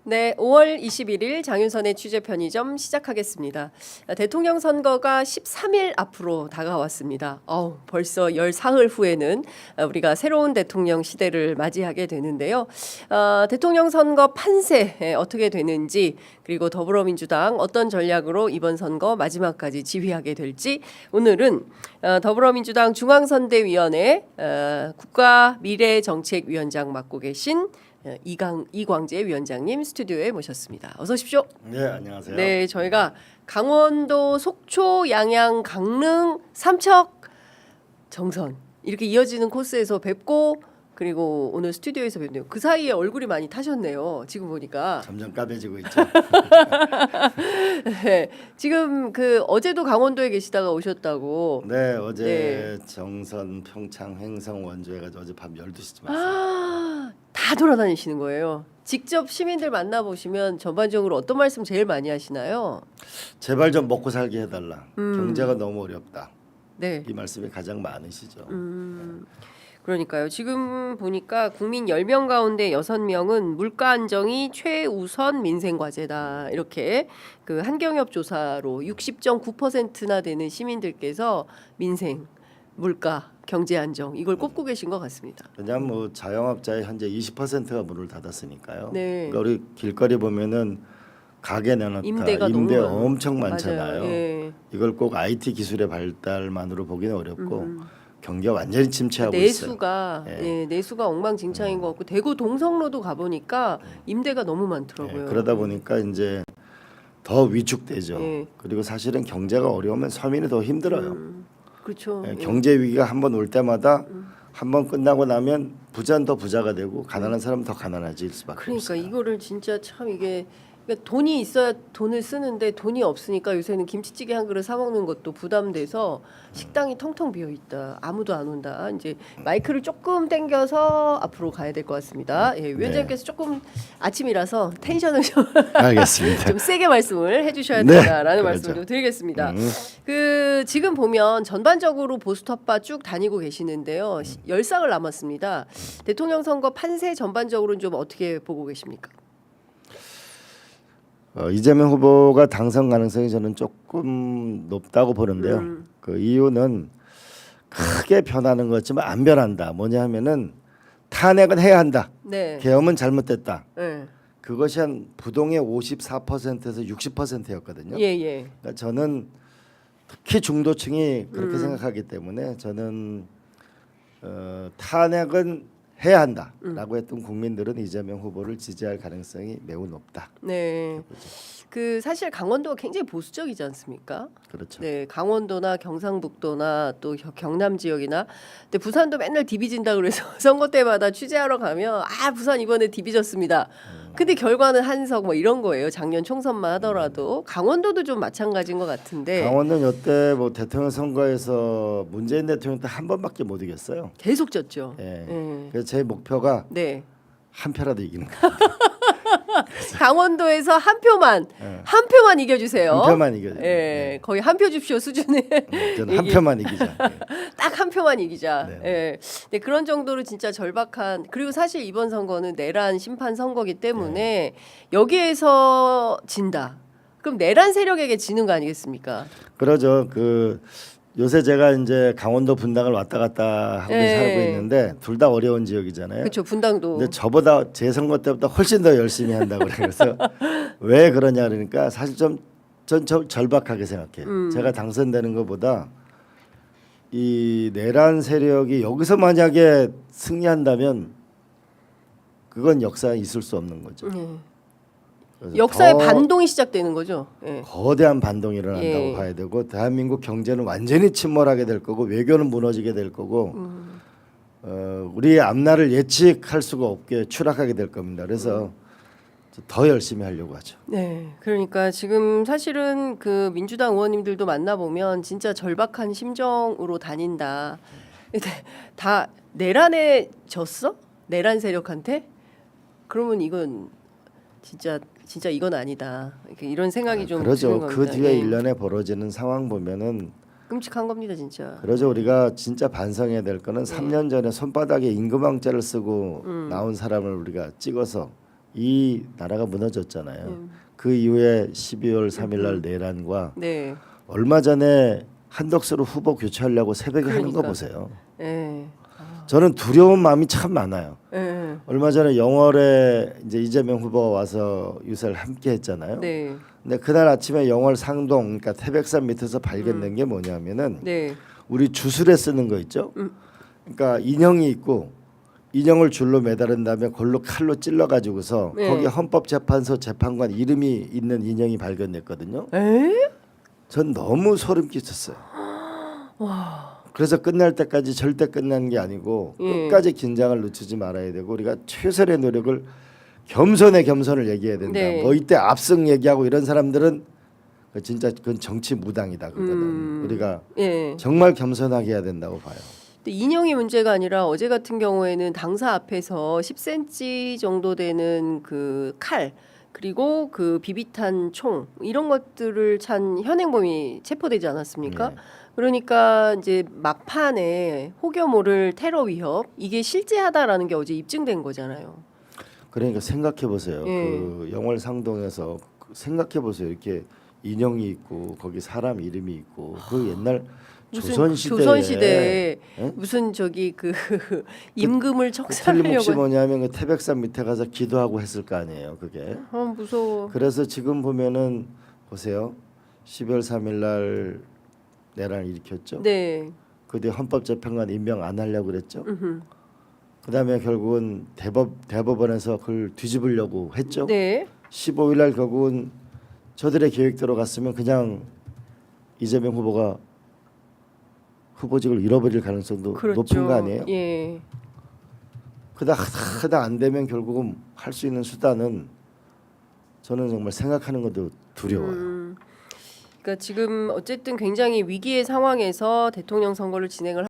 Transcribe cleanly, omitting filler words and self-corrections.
네, 5월 21일 장윤선의 취재 편의점 시작하겠습니다. 대통령 선거가 13일 앞으로 다가왔습니다. 벌써 열 사흘 후에는 우리가 새로운 대통령 시대를 맞이하게 되는데요. 대통령 선거 판세 어떻게 되는지, 그리고 더불어민주당 어떤 전략으로 이번 선거 마지막까지 지휘하게 될지, 오늘은 더불어민주당 중앙선대위원회 국가미래정책위원장 맡고 계신 이광재 위원장님 스튜디오에 모셨습니다. 어서 오십시오. 네, 안녕하세요. 네, 저희가 강원도 속초, 양양, 강릉, 삼척, 정선 이렇게 이어지는 코스에서 뵙고, 그리고 오늘 스튜디오에서 뵙네요. 그 사이에 얼굴이 많이 타셨네요. 지금 보니까. 점점 까매지고 있죠. 네, 지금 어제도 강원도에 계시다가 오셨다고. 네, 어제 네. 정선, 평창, 횡성, 원주 해가지고 어제 밤 12시쯤 왔어요. 다 돌아다니시는 거예요. 직접 시민들 만나보시면 전반적으로 어떤 말씀 제일 많이 하시나요? 제발 좀 먹고 살게 해달라. 경제가 너무 어렵다. 네. 이 말씀이 가장 많으시죠. 그러니까요. 지금 보니까 국민 10명 가운데 6명은 물가 안정이 최우선 민생 과제다. 이렇게 한경협 조사로 60.9%나 되는 시민들께서 민생, 물가, 경제 안정 이걸 꼽고 계신 것 같습니다. 왜냐하면 뭐 자영업자의 현재 20%가 문을 닫았으니까요. 네. 그러니까 우리 길거리 보면은 가게 내놓다 임대가 임대 너무 엄청 많잖아요. 예. 이걸 꼭 IT 기술의 발달만으로 보기는 어렵고 경기가 완전히 침체하고 내수가 있어요. 예, 내수가 엉망진창인 것 같고, 대구 동성로도 가보니까 임대가 너무 많더라고요. 그러다 보니까 이제 더 위축되죠. 예. 그리고 사실은 경제가 어려우면 서민이 더 힘들어요. 그렇죠. 예, 경제 위기가 한번 올 때마다 한번 끝나고 나면 부자는 더 부자가 되고 가난한 사람은 더 가난해질 수밖에 그러니까 없어요. 이거를 진짜 참 그러니까 돈이 있어야 돈을 쓰는데 돈이 없으니까 요새는 김치찌개 한 그릇 사 먹는 것도 부담돼서 식당이 텅텅 비어 있다. 아무도 안 온다. 이제 마이크를 조금 당겨서 앞으로 가야 될 것 같습니다. 예, 위원장님께서 조금 아침이라서 텐션을 좀, 알겠습니다. 좀 세게 말씀을 해주셔야 네, 된다라는 그러죠. 말씀을 좀 드리겠습니다. 지금 보면 전반적으로 보수투파 쭉 다니고 계시는데요. 열상을 남았습니다. 대통령 선거 판세 전반적으로는 좀 어떻게 보고 계십니까? 이재명 후보가 당선 가능성이 저는 조금 높다고 보는데요. 그 이유는 크게 변하는 것 같지만 안 변한다. 뭐냐 하면은 탄핵은 해야 한다. 네. 계엄은 잘못됐다. 네. 그것이 한 부동의 54%에서 60%였거든요. 예, 예. 그러니까 저는 특히 중도층이 그렇게 생각하기 때문에 저는 탄핵은 해야 한다라고 했던 국민들은 이재명 후보를 지지할 가능성이 매우 높다. 네. 사실 강원도가 굉장히 보수적이지 않습니까? 그렇죠. 네, 강원도나 경상북도나 또 경남 지역이나, 근데 부산도 맨날 디비진다 그래서 선거 때마다 취재하러 가면 부산 이번에 디비졌습니다. 근데 결과는 한석 뭐 이런 거예요. 작년 총선만 하더라도 강원도도 좀 마찬가지인 것 같은데. 강원도는 이때 뭐 대통령 선거에서 문재인 대통령 때 한 번밖에 못 이겼어요. 계속 졌죠. 예. 예. 그래서 제 목표가 네. 한 표라도 이기는 거예요. 강원도에서 한 표만 예. 한 표만 이겨주세요. 한 표만 이겨요. 예, 거의 한 표 줍쇼 수준의 저는 한 표만 이기자. 예. 딱 한 표만 이기자. 네. 예. 네, 그런 정도로 진짜 절박한. 그리고 사실 이번 선거는 내란 심판 선거기 때문에 여기에서 진다. 그럼 내란 세력에게 지는 거 아니겠습니까? 그러죠. 요새 제가 이제 강원도 분당을 왔다 갔다 하고 예. 살고 있는데 둘 다 어려운 지역이잖아요. 그렇죠. 분당도. 근데 저보다 제 선거 때보다 훨씬 더 열심히 한다고 그래서 왜 그러냐 그러니까 사실 전 절박하게 생각해요. 제가 당선되는 것보다 이 내란 세력이 여기서 만약에 승리한다면 그건 역사에 있을 수 없는 거죠. 그래서 역사의 더 반동이 시작되는 거죠. 예. 거대한 반동이 일어난다고 예. 봐야 되고 대한민국 경제는 완전히 침몰하게 될 거고 외교는 무너지게 될 거고 우리의 앞날을 예측할 수가 없게 추락하게 될 겁니다. 그래서 더 열심히 하려고 하죠. 네, 그러니까 지금 사실은 민주당 의원님들도 만나보면 진짜 절박한 심정으로 다닌다. 근데 다 내란에 졌어? 내란 세력한테? 그러면 이건 진짜 이건 아니다. 이런 생각이 좀 그러죠. 드는 겁니다. 그 뒤에 예. 일련에 벌어지는 상황 보면은 끔찍한 겁니다, 진짜. 그러죠. 우리가 진짜 반성해야 될 거는 3년 전에 손바닥에 임금왕자를 쓰고 나온 사람을 우리가 찍어서 이 나라가 무너졌잖아요. 그 이후에 12월 3일 날 내란과 네. 얼마 전에 한덕수로 후보 교체하려고 새벽에 하는 거 그러니까. 보세요. 예. 저는 두려운 마음이 참 많아요. 예. 얼마 전에 영월에 이제 이재명 후보가 와서 유세를 함께 했잖아요. 네. 근데 그날 아침에 영월 상동 그러니까 태백산 밑에서 발견된 게 뭐냐면은 네. 우리 주술에 쓰는 거 있죠. 그러니까 인형이 있고 인형을 줄로 매다른 다음에 그걸로 칼로 찔러 가지고서 네. 거기 헌법재판소 재판관 이름이 있는 인형이 발견됐거든요. 에? 전 너무 소름 끼쳤어요. 그래서 끝날 때까지 절대 끝난 게 아니고 예. 끝까지 긴장을 늦추지 말아야 되고 우리가 최선의 노력을 겸손의 겸손을 얘기해야 된다. 네. 뭐 이때 압승 얘기하고 이런 사람들은 진짜 그건 정치 무당이다. 그거는 우리가 예. 정말 겸손하게 해야 된다고 봐요. 근데 인형이 문제가 아니라 어제 같은 경우에는 당사 앞에서 10cm 정도 되는 그 칼 그리고 그 비비탄 총 이런 것들을 찬 현행범이 체포되지 않았습니까? 네. 그러니까 이제 막판에 혹여 모를 테러 위협 이게 실제하다라는 게 어제 입증된 거잖아요. 그러니까 생각해 보세요. 예. 그 영월 상동에서 생각해 보세요. 이렇게 인형이 있고 거기 사람 이름이 있고 그 옛날 조선시대에 예? 무슨 저기 그 임금을 틀림없이 척살하려고 뭐냐면 그 태백산 밑에 가서 기도하고 했을 거 아니에요. 그게. 무서워. 그래서 지금 보면은 보세요. 12월 3일 날 내란을 일으켰죠. 네. 그 뒤에 헌법재판관 임명 안 하려고 그랬죠. 그다음에 결국은 대법원에서 그걸 뒤집으려고 했죠. 네. 15일 날 결국은 저들의 계획대로 갔으면 그냥 이재명 후보가 후보직을 잃어버릴 가능성도 그렇죠. 높은 거 아니에요? 예. 그다 안 되면 결국은 할 수 있는 수단은 저는 정말 생각하는 것도 두려워요. 그러니까 지금 어쨌든 굉장히 위기의 상황에서 대통령 선거를 진행을